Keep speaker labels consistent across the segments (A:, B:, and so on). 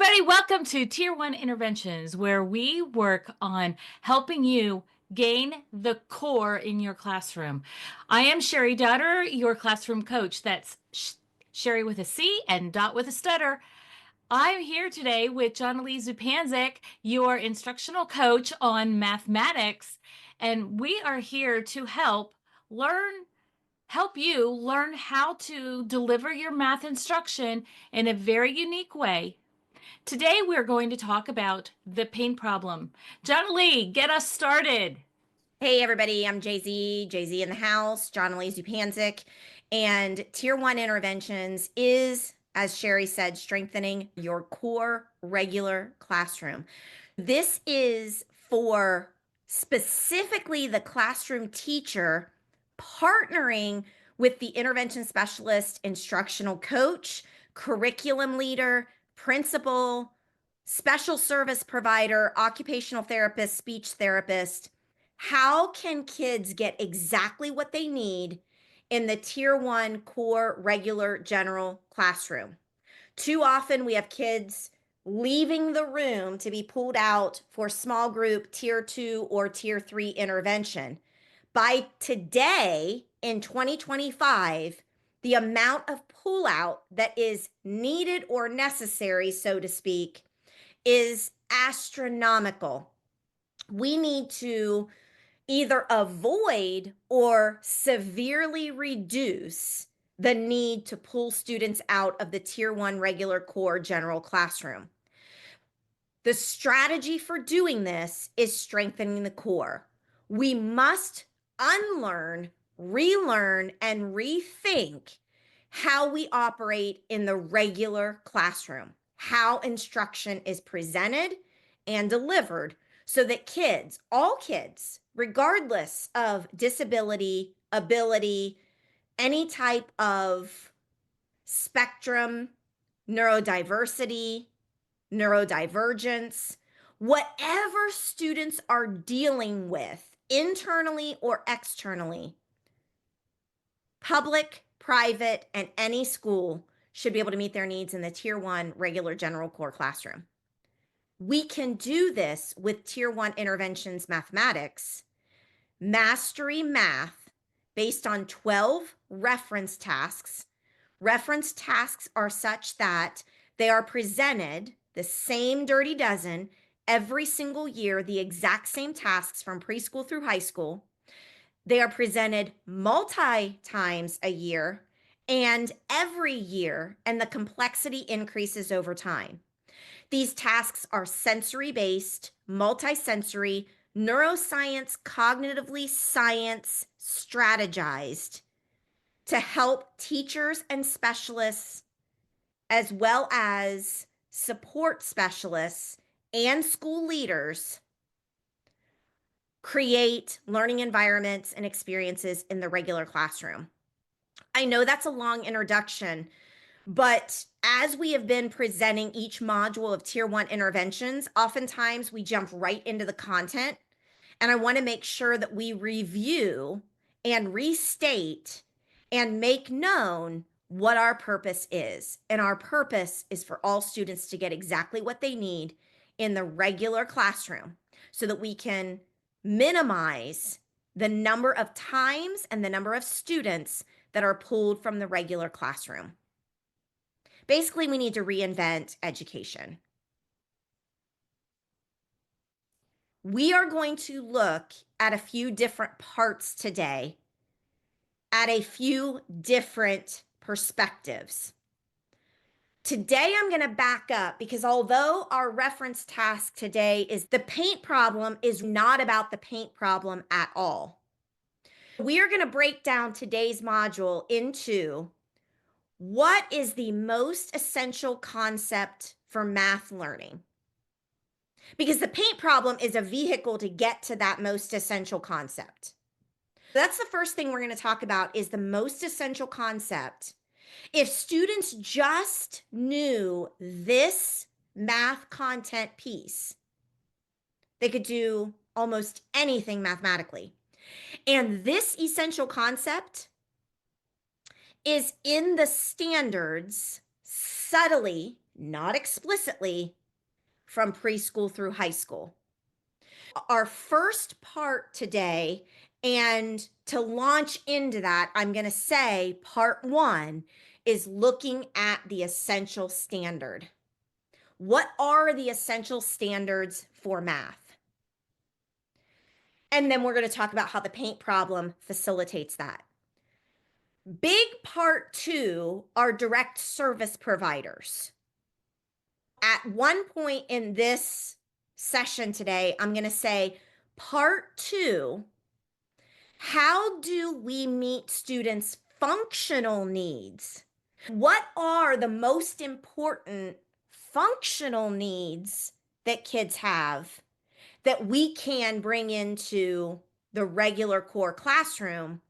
A: everybody. Welcome to Tier 1 Interventions, where we work on helping you gain the core in your classroom. I am Cheri Dotter, your classroom coach. That's Cheri with a C and Dot with a stutter. I'm here today with Jonily Zupanzik, your instructional coach on mathematics, and we are here to help you learn how to deliver your math instruction in a very unique way. Today, we're going to talk about the pain problem. Jonily, get us started.
B: Hey everybody, I'm Jay-Z in the house, Jonily Zupanzik, and Tier 1 Interventions is, as Cheri said, strengthening your core regular classroom. This is for specifically the classroom teacher partnering with the intervention specialist, instructional coach, curriculum leader, principal, special service provider, occupational therapist, speech therapist. How can kids get exactly what they need in the Tier 1 core regular general classroom? Too often we have kids leaving the room to be pulled out for small group Tier 2 or Tier 3 intervention. By today, in 2025, the amount of pullout that is needed or necessary, so to speak, is astronomical. We need to either avoid or severely reduce the need to pull students out of the Tier 1 regular core general classroom. The strategy for doing this is strengthening the core. We must unlearn, relearn, and rethink how we operate in the regular classroom, how instruction is presented and delivered so that kids, all kids, regardless of disability, ability, any type of spectrum, neurodiversity, neurodivergence, whatever students are dealing with internally or externally, public, private, and any school should be able to meet their needs in the Tier 1 regular general core classroom. We can do this with Tier 1 interventions mathematics, mastery math based on 12 reference tasks. Reference tasks are such that they are presented the same dirty dozen every single year, the exact same tasks from preschool through high school. They are presented multi times a year and every year, and the complexity increases over time. These tasks are sensory-based, multisensory, neuroscience, cognitively science strategized to help teachers and specialists, as well as support specialists and school leaders, create learning environments and experiences in the regular classroom. I know that's a long introduction, but as we have been presenting each module of Tier 1 interventions, oftentimes we jump right into the content. And I want to make sure that we review and restate and make known what our purpose is. And our purpose is for all students to get exactly what they need in the regular classroom so that we can minimize the number of times and the number of students that are pulled from the regular classroom. Basically, we need to reinvent education. We are going to look at a few different parts today, at a few different perspectives. Today, I'm going to back up because although our reference task today is the paint problem, is not about the paint problem at all. We are going to break down today's module into what is the most essential concept for math learning. Because the paint problem is a vehicle to get to that most essential concept. That's the first thing we're going to talk about is the most essential concept. If students just knew this math content piece, they could do almost anything mathematically. And this essential concept is in the standards subtly not explicitly, from preschool through high school. Our first part today, and to launch into that, I'm going to say part one is looking at the essential standard. What are the essential standards for math? And then we're going to talk about how the paint problem facilitates that. Big part two are direct service providers. At one point in this session today, I'm going to say part two, how do we meet students' functional needs? What are the most important functional needs that kids have that we can bring into the regular core classroom?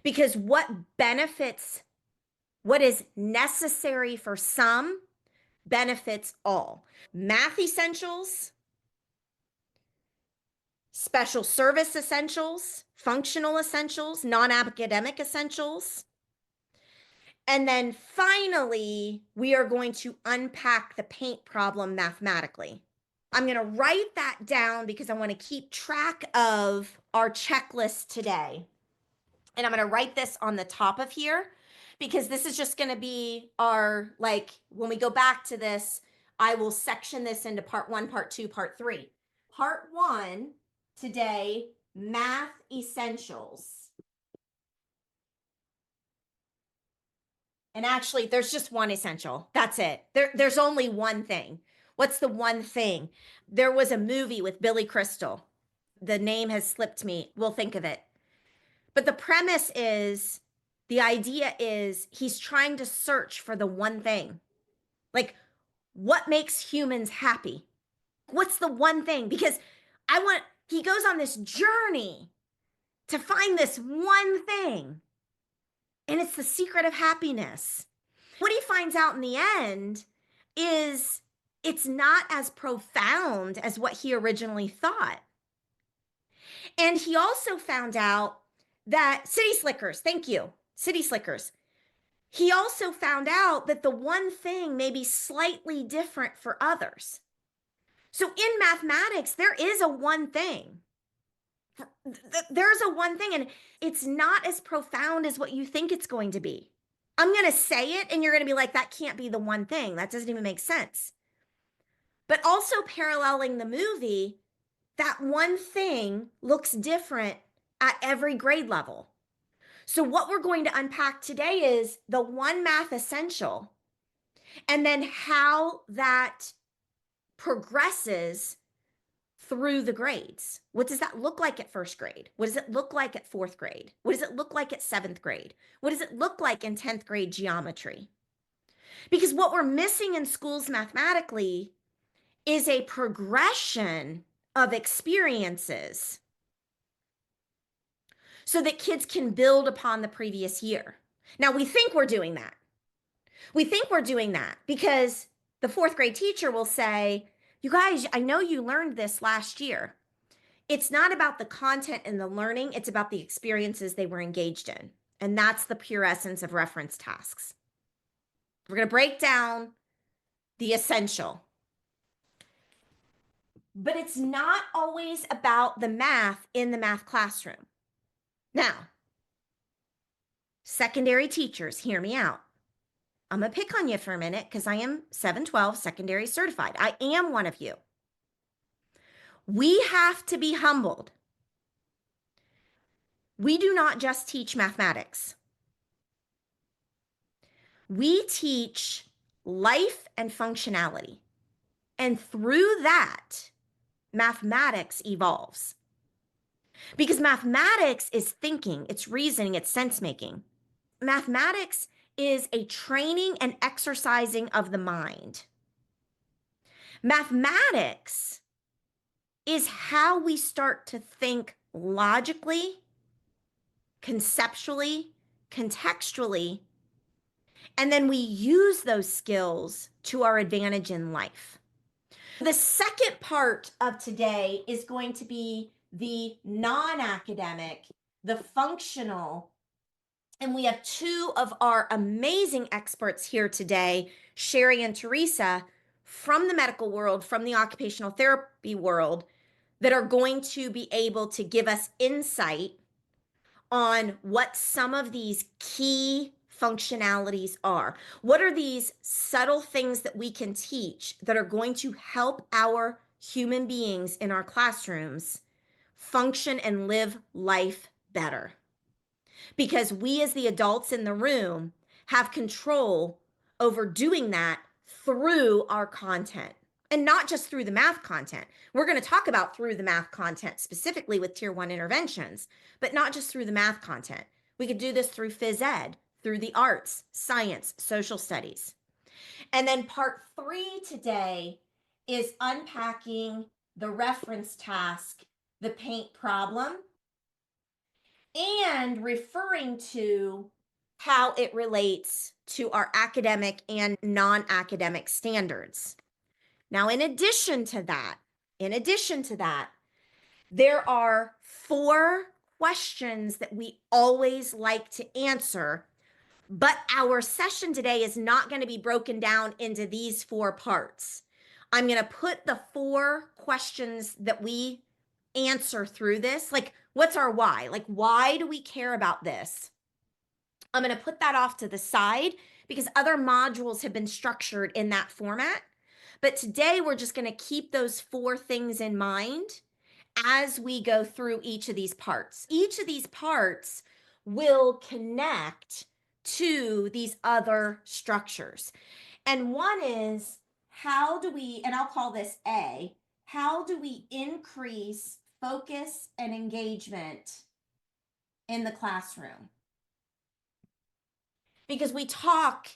B: Because what benefits, what is necessary for some benefits all. Math essentials, special service essentials, functional essentials, non-academic essentials. And then finally, we are going to unpack the paint problem mathematically. I'm going to write that down because I want to keep track of our checklist today. And I'm going to write this on the top of here because this is just going to be our, like, when we go back to this, I will section this into part one, part two, part three. Part one today, math essentials. And actually, there's just one essential. That's it. There's only one thing. What's the one thing? There was a movie with Billy Crystal. The name has slipped me. We'll think of it. But the premise is, the idea is he's trying to search for the one thing. Like, what makes humans happy? What's the one thing? Because he goes on this journey to find this one thing. And it's the secret of happiness. What he finds out in the end is it's not as profound as what he originally thought. And he also found out that City Slickers, thank you, City Slickers. He also found out that the one thing may be slightly different for others. So in mathematics, there is a one thing. There's a one thing, and it's not as profound as what you think it's going to be. I'm going to say it, and you're going to be like, that can't be the one thing. That doesn't even make sense. But also paralleling the movie, that one thing looks different at every grade level. So what we're going to unpack today is the one math essential, and then how that progresses through the grades. What does that look like at first grade? What does it look like at fourth grade? What does it look like at seventh grade? What does it look like in 10th grade geometry? Because what we're missing in schools mathematically is a progression of experiences so that kids can build upon the previous year. Now, we think we're doing that. We think we're doing that because the fourth grade teacher will say, you guys, I know you learned this last year. It's not about the content and the learning, it's about the experiences they were engaged in. And that's the pure essence of reference tasks. We're going to break down the essential. But it's not always about the math in the math classroom. Now, secondary teachers, hear me out. I'm going to pick on you for a minute because I am 712 secondary certified. I am one of you. We have to be humbled. We do not just teach mathematics. We teach life and functionality. And through that, mathematics evolves. Because mathematics is thinking, it's reasoning, it's sense making. Mathematics is a training and exercising of the mind. Mathematics is how we start to think logically, conceptually, contextually, and then we use those skills to our advantage in life. The second part of today is going to be the non-academic, the functional, and we have two of our amazing experts here today, Cheri and Teresa from the medical world, from the occupational therapy world, that are going to be able to give us insight on what some of these key functionalities are. What are these subtle things that we can teach that are going to help our human beings in our classrooms function and live life better? Because we, as the adults in the room, have control over doing that through our content. And not just through the math content. We're going to talk about through the math content specifically with Tier 1 interventions, but not just through the math content. We could do this through phys ed, through the arts, science, social studies. And then part 3 today is unpacking the reference task, the paint problem, and referring to how it relates to our academic and non-academic standards. Now, in addition to that, there are 4 questions that we always like to answer, but our session today is not going to be broken down into these 4 parts. I'm going to put the 4 questions that we answer through this, like what's our why? Like, why do we care about this? I'm going to put that off to the side because other modules have been structured in that format. But today we're just going to keep those 4 things in mind as we go through each of these parts. Each of these parts will connect to these other structures. And one is, how do we, and I'll call this A, how do we increase focus and engagement in the classroom? Because we talk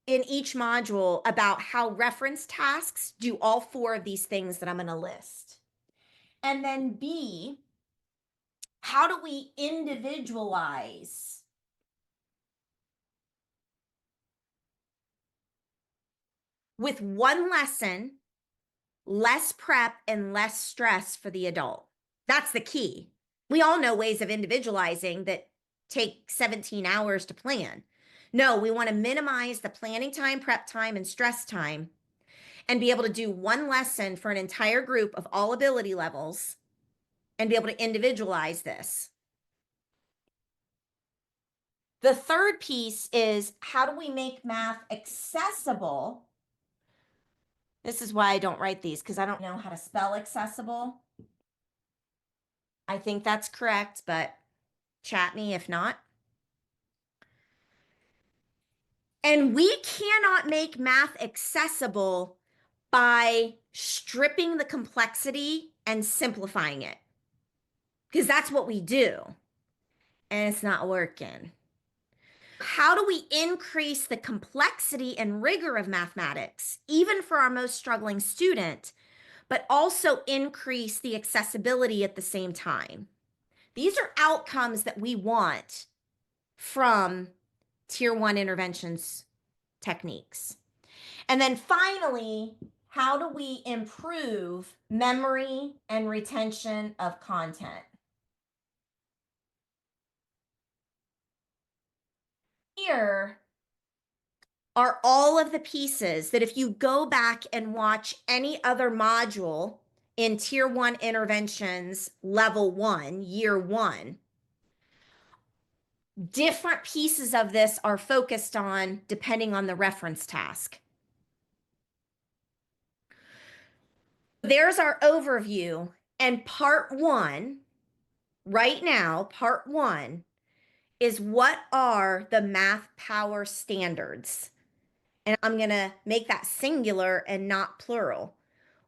B: in each module about how reference tasks do all 4 of these things that I'm going to list. And then B, how do we individualize? With one lesson, less prep and less stress for the adult. That's the key. We all know ways of individualizing that take 17 hours to plan. No, we want to minimize the planning time, prep time, and stress time and be able to do one lesson for an entire group of all ability levels and be able to individualize this. The third piece is, how do we make math accessible? This is why I don't write these, because I don't know how to spell accessible. I think that's correct, but chat me if not. And we cannot make math accessible by stripping the complexity and simplifying it, because that's what we do, and it's not working. How do we increase the complexity and rigor of mathematics, even for our most struggling student, but also increase the accessibility at the same time? These are outcomes that we want from Tier 1 interventions techniques. And then finally, how do we improve memory and retention of content? Here are all of the pieces that if you go back and watch any other module in Tier 1 interventions, level 1, year 1, different pieces of this are focused on depending on the reference task. There's our overview, and part 1, right now, part 1 is, what are the math power standards? And I'm going to make that singular and not plural.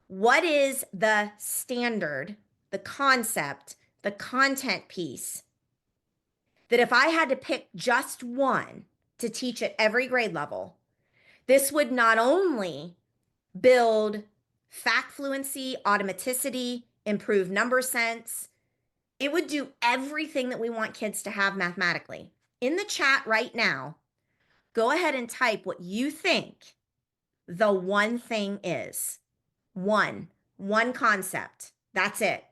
B: What is the standard, the concept, the content piece that if I had to pick just one to teach at every grade level, this would not only build fact fluency, automaticity, improve number sense, it would do everything that we want kids to have mathematically. In the chat right now, go ahead and type what you think the one thing is. One concept. That's it.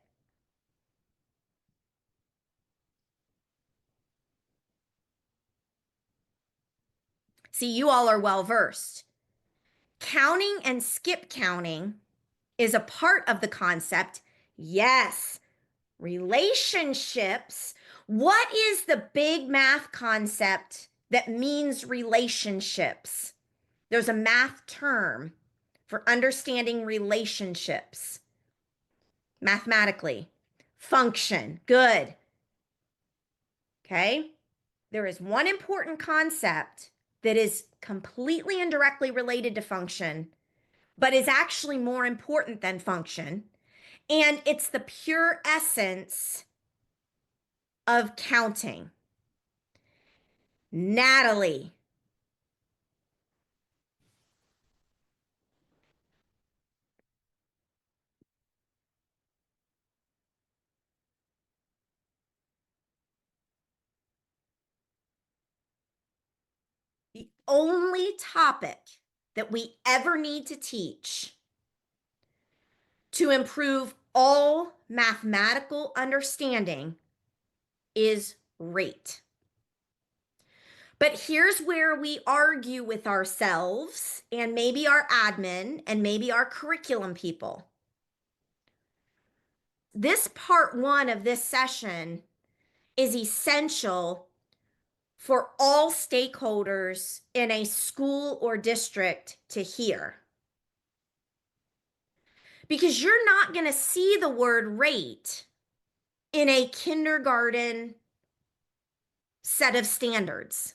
B: See, you all are well versed. Counting and skip counting is a part of the concept. Yes, relationships. What is the big math concept that means relationships? There's a math term for understanding relationships mathematically. Function. Good. Okay. There is one important concept that is completely and directly related to function, but is actually more important than function. And it's the pure essence of counting. Natalie. The only topic that we ever need to teach to improve all mathematical understanding is rate. But here's where we argue with ourselves and maybe our admin and maybe our curriculum people. This part one of this session is essential for all stakeholders in a school or district to hear. Because you're not going to see the word rate in a kindergarten set of standards.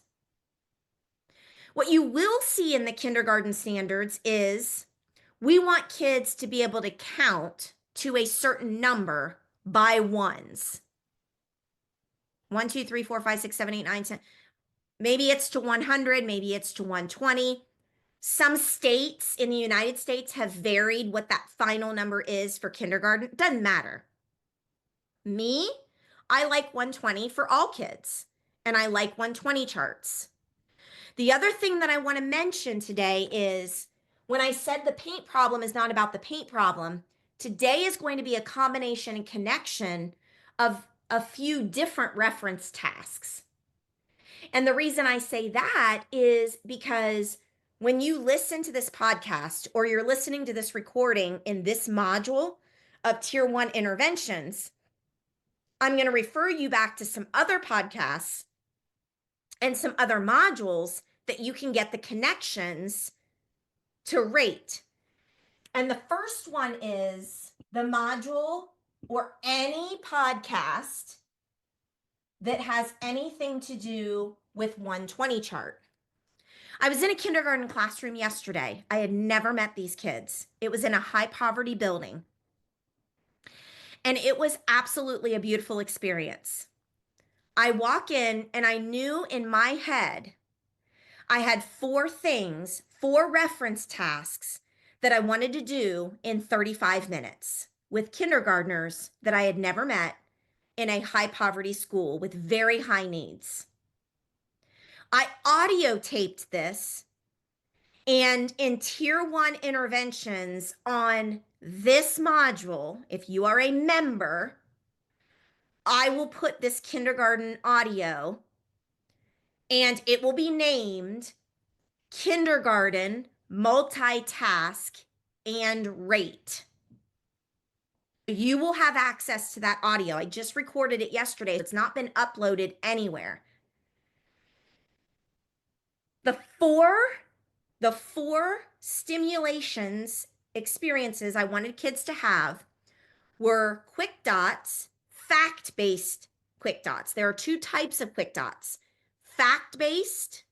B: What you will see in the kindergarten standards is we want kids to be able to count to a certain number by ones. 1, 2, 3, 4, 5, 6, 7, 8, 9, 10. Maybe it's to 100, maybe it's to 120. Some states in the United States have varied what that final number is for kindergarten. Doesn't matter. Me, I like 120 for all kids, and I like 120 charts. The other thing that I want to mention today is when I said the paint problem is not about the paint problem, today is going to be a combination and connection of a few different reference tasks. And the reason I say that is because when you listen to this podcast or you're listening to this recording in this module of Tier 1 interventions, I'm going to refer you back to some other podcasts and some other modules that you can get the connections to rate. And the first one is the module or any podcast that has anything to do with 120 chart. I was in a kindergarten classroom yesterday. I had never met these kids. It was in a high poverty building. And it was absolutely a beautiful experience. I walk in and I knew in my head, I had 4 things, 4 reference tasks that I wanted to do in 35 minutes with kindergartners that I had never met in a high poverty school with very high needs. I audio taped this, and in Tier 1 interventions on this module, if you are a member, I will put this kindergarten audio and it will be named Kindergarten Multitask and Rate. You will have access to that audio. I just recorded it yesterday. It's not been uploaded anywhere. The four stimulations, experiences I wanted kids to have were quick dots, fact-based quick dots. There are 2 types of quick dots, fact-based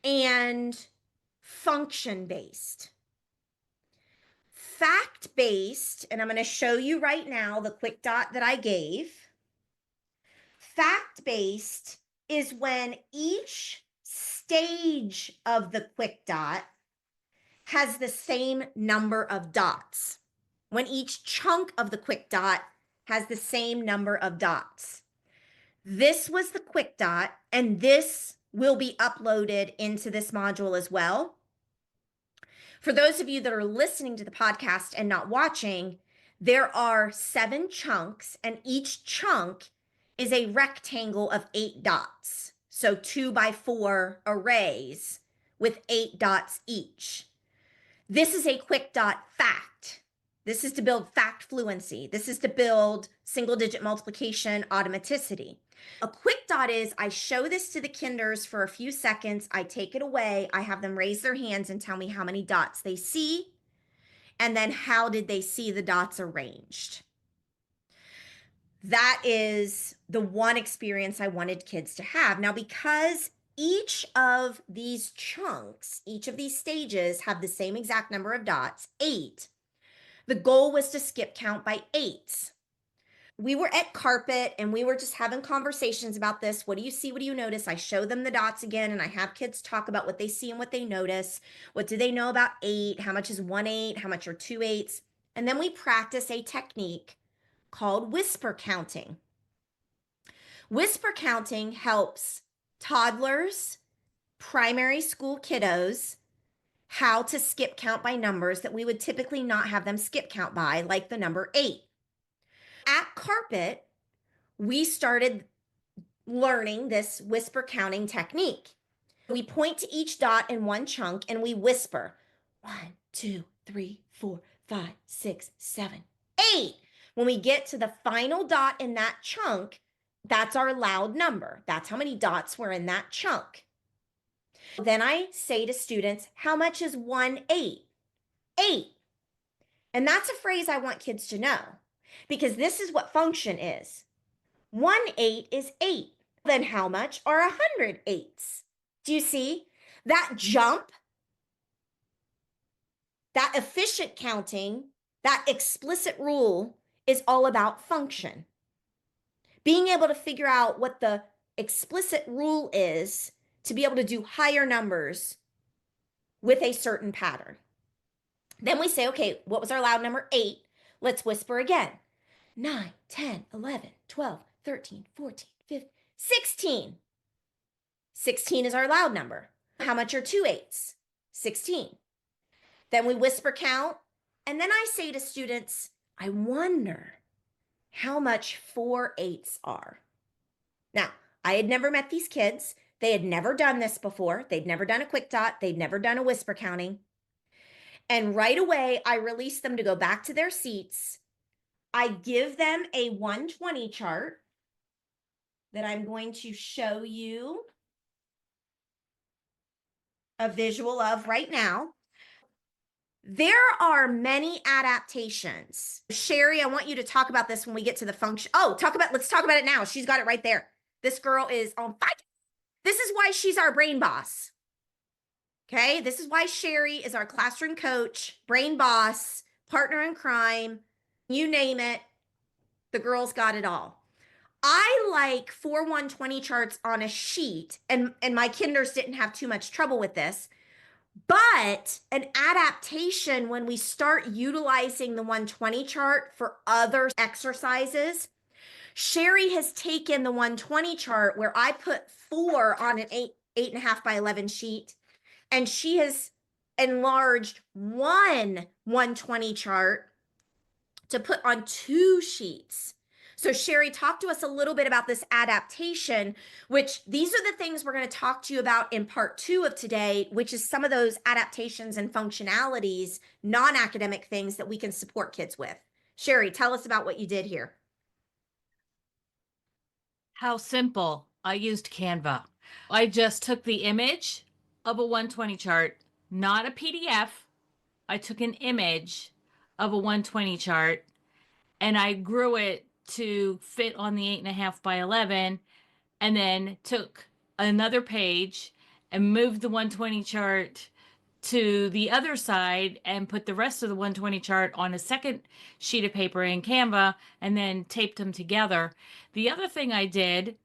B: and function-based. Fact-based, and I'm going to show you right now the quick dot that I gave. Fact-based is when each stage of the quick dot has the same number of dots. When each chunk of the quick dot has the same number of dots. This was the quick dot, and this will be uploaded into this module as well. For those of you that are listening to the podcast and not watching, there are 7 chunks, and each chunk is a rectangle of 8 dots. So 2 by 4 arrays with 8 dots each. This is a quick dot fact. This is to build fact fluency. This is to build single digit multiplication automaticity. A quick dot is I show this to the kinders for a few seconds, I take it away, I have them raise their hands and tell me how many dots they see, and then how did they see the dots arranged. That is the one experience I wanted kids to have. Now, because each of these chunks, each of these stages have the same exact number of dots, 8, the goal was to skip count by 8s. We were at carpet and we were just having conversations about this. What do you see? What do you notice? I show them the dots again and I have kids talk about what they see and what they notice. What do they know about 8? How much is 1 8? How much are 2 8s? And then we practice a technique called whisper counting. Whisper counting helps toddlers, primary school kiddos, how to skip count by numbers that we would typically not have them skip count by, like the number 8. At Carpet, we started learning this whisper counting technique. We point to each dot in one chunk and we whisper 1, 2, 3, 4, 5, 6, 7, 8. When we get to the final dot in that chunk, that's our loud number. That's how many dots were in that chunk. Then I say to students, how much is 1 8? 8. And that's a phrase I want kids to know because this is what function is. 1 8 is 8. Then how much are 100 eighths? Do you see? That jump, that efficient counting, that explicit rule is all about function. Being able to figure out what the explicit rule is to be able to do higher numbers with a certain pattern. Then we say, okay, what was our loud number? 8. Let's whisper again. 9, 10, 11, 12, 13, 14, 15, 16. 16 is our loud number. How much are 2 8s? 16. Then we whisper count. And then I say to students, I wonder how much 4 8s are. Now, I had never met these kids. They had never done this before. They'd never done a quick dot. They'd never done a whisper counting. And right away, I release them to go back to their seats. I give them a 120 chart that I'm going to show you a visual of right now. There are many adaptations. Cheri, I want you to talk about this when we get to the function. Oh, let's talk about it now. She's got it right there. This girl is on fire. This is why she's our brain boss. Okay, this is why Cheri is our classroom coach, brain boss, partner in crime, you name it. The girl's got it all. I like 4 120 charts on a sheet, and my kinders didn't have too much trouble with this. But an adaptation when we start utilizing the 120 chart for other exercises, Cheri has taken the 120 chart where I put 4 on an 8.5 by 11 sheet, and she has enlarged one 120 chart to put on 2 sheets. So Cheri, talk to us a little bit about this adaptation, which these are the things we're going to talk to you about in part 2 of today, which is some of those adaptations and functionalities, non-academic things that we can support kids with. Cheri, tell us about what you did here.
A: How simple. I used Canva. I just took the image of a 120 chart, not a PDF. I took an image of a 120 chart and I grew it to fit on the 8.5 by 11, and then took another page and moved the 120 chart to the other side and put the rest of the 120 chart on a second sheet of paper in Canva and then taped them together. The other thing I did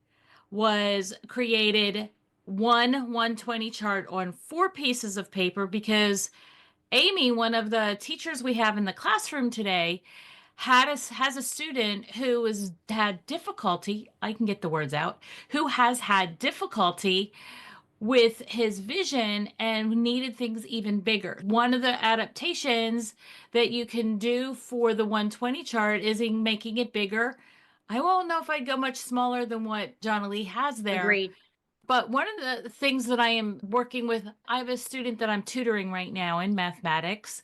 A: was created one 120 chart on 4 pieces of paper because Amy, one of the teachers we have in the classroom today, has a student who has had difficulty, I can get the words out, who has had difficulty with his vision and needed things even bigger. One of the adaptations that you can do for the 120 chart is in making it bigger. I won't know if I'd go much smaller than what Jonily has there.
B: Agreed.
A: But one of the things that I am working with, I have a student that I'm tutoring right now in mathematics.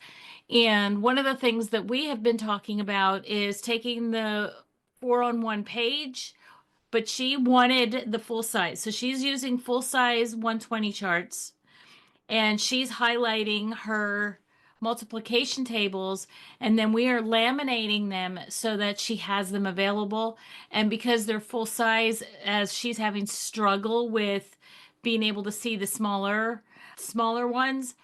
A: And one of the things that we have been talking about is taking the 4-on-1 page, but she wanted the full size. So she's using full size 120 charts, and she's highlighting her multiplication tables, and then we are laminating them so that she has them available. And because they're full size, as she's having struggle with being able to see the smaller ones,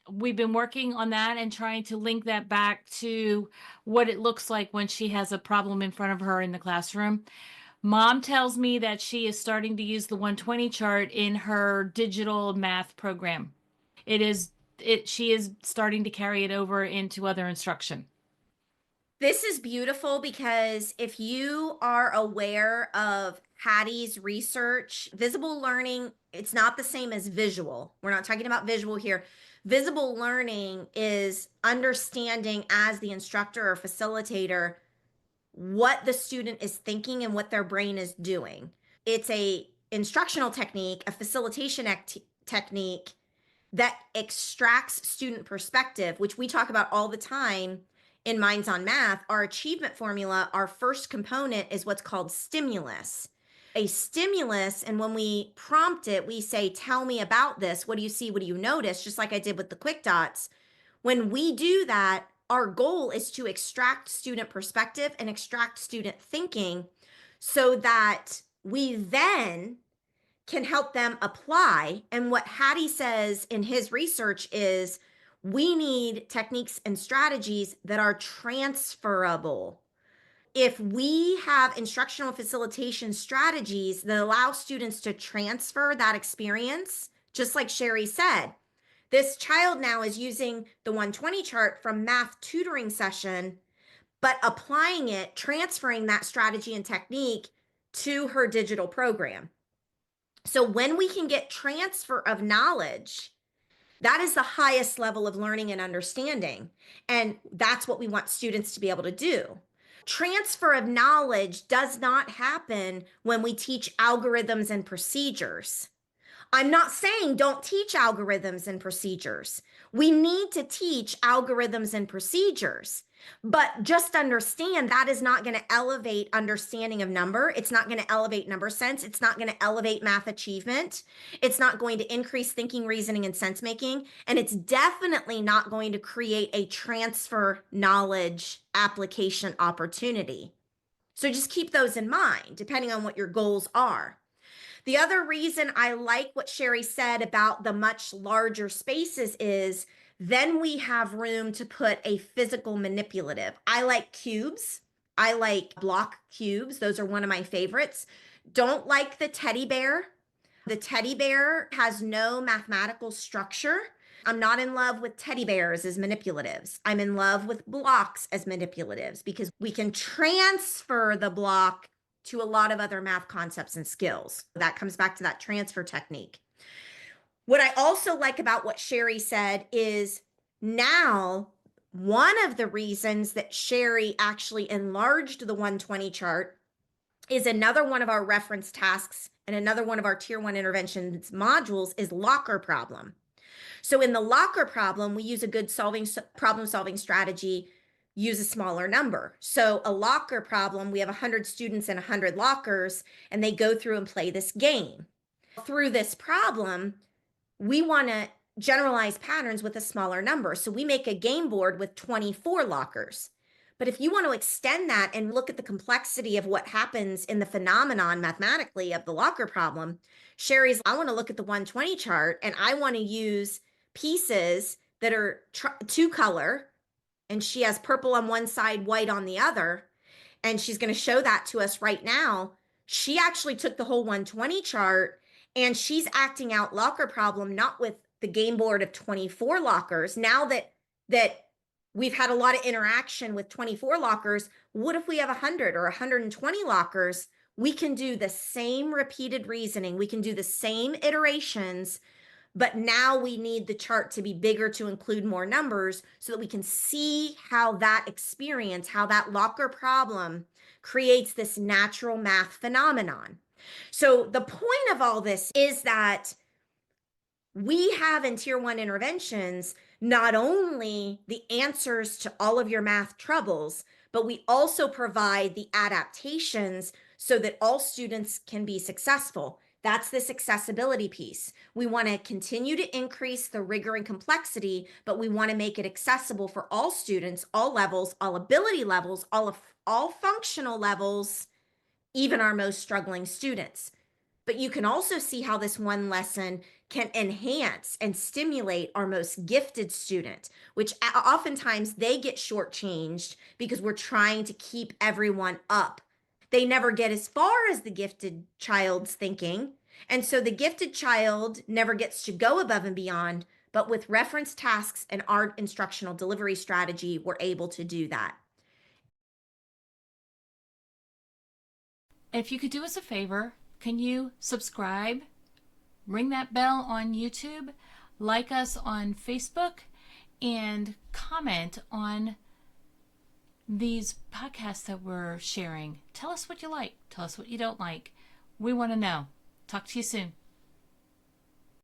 A: we've been working on that and trying to link that back to what it looks like when she has a problem in front of her in the classroom. Mom tells me that she is starting to use the 120 chart in her digital math program. It is she is starting to carry it over into other instruction.
B: This is beautiful because if you are aware of Hattie's research, visible learning, it's not the same as visual. We're not talking about visual here. Visible learning is understanding as the instructor or facilitator what the student is thinking and what their brain is doing. It's a instructional technique, a facilitation technique that extracts student perspective, which we talk about all the time in Minds on Math. Our achievement formula, our first component is what's called stimulus. A stimulus, and when we prompt it, we say, tell me about this. What do you see? What do you notice? Just like I did with the quick dots. When we do that, our goal is to extract student perspective and extract student thinking so that we then can help them apply. And what Hattie says in his research is we need techniques and strategies that are transferable. If we have instructional facilitation strategies that allow students to transfer that experience, just like Cheri said, this child now is using the 120 chart from math tutoring session, but applying it, transferring that strategy and technique to her digital program. So when we can get transfer of knowledge, that is the highest level of learning and understanding. And that's what we want students to be able to do. Transfer of knowledge does not happen when we teach algorithms and procedures. I'm not saying don't teach algorithms and procedures. We need to teach algorithms and procedures, but just understand that is not going to elevate understanding of number. It's not going to elevate number sense. It's not going to elevate math achievement. It's not going to increase thinking, reasoning, and sense making. And it's definitely not going to create a transfer knowledge application opportunity. So just keep those in mind, depending on what your goals are. The other reason I like what Cheri said about the much larger spaces is then we have room to put a physical manipulative. I like cubes. I like block cubes. Those are one of my favorites. Don't like the teddy bear. The teddy bear has no mathematical structure. I'm not in love with teddy bears as manipulatives. I'm in love with blocks as manipulatives because we can transfer the block to a lot of other math concepts and skills. That comes back to that transfer technique. What I also like about what Cheri said is now one of the reasons that Cheri actually enlarged the 120 chart is another one of our reference tasks and another one of our tier 1 interventions modules is locker problem. So in the locker problem, we use a good problem solving strategy, use a smaller number. So a locker problem, we have 100 students in 100 lockers, and they go through and play this game. Through this problem, we want to generalize patterns with a smaller number. So we make a game board with 24 lockers. But if you want to extend that and look at the complexity of what happens in the phenomenon mathematically of the locker problem, Cheri's, I want to look at the 120 chart and I want to use pieces that are two color, and she has purple on one side, white on the other, and she's going to show that to us right now. She actually took the whole 120 chart and she's acting out locker problem, not with the game board of 24 lockers. Now that we've had a lot of interaction with 24 lockers, what if we have 100 or 120 lockers? We can do the same repeated reasoning. We can do the same iterations, but now we need the chart to be bigger to include more numbers so that we can see how that experience, how that locker problem creates this natural math phenomenon. So the point of all this is that we have in tier one interventions not only the answers to all of your math troubles, but we also provide the adaptations so that all students can be successful. That's this accessibility piece. We want to continue to increase the rigor and complexity, but we want to make it accessible for all students, all levels, all ability levels, all functional levels, even our most struggling students. But you can also see how this one lesson can enhance and stimulate our most gifted student, which oftentimes they get shortchanged because we're trying to keep everyone up. They never get as far as the gifted child's thinking. And so the gifted child never gets to go above and beyond. But with reference tasks and our instructional delivery strategy, we're able to do that.
A: If you could do us a favor, can you subscribe, ring that bell on YouTube, like us on Facebook, and comment on these podcasts that we're sharing? Tell us what you like. Tell us what you don't like. We want to know. Talk to you soon.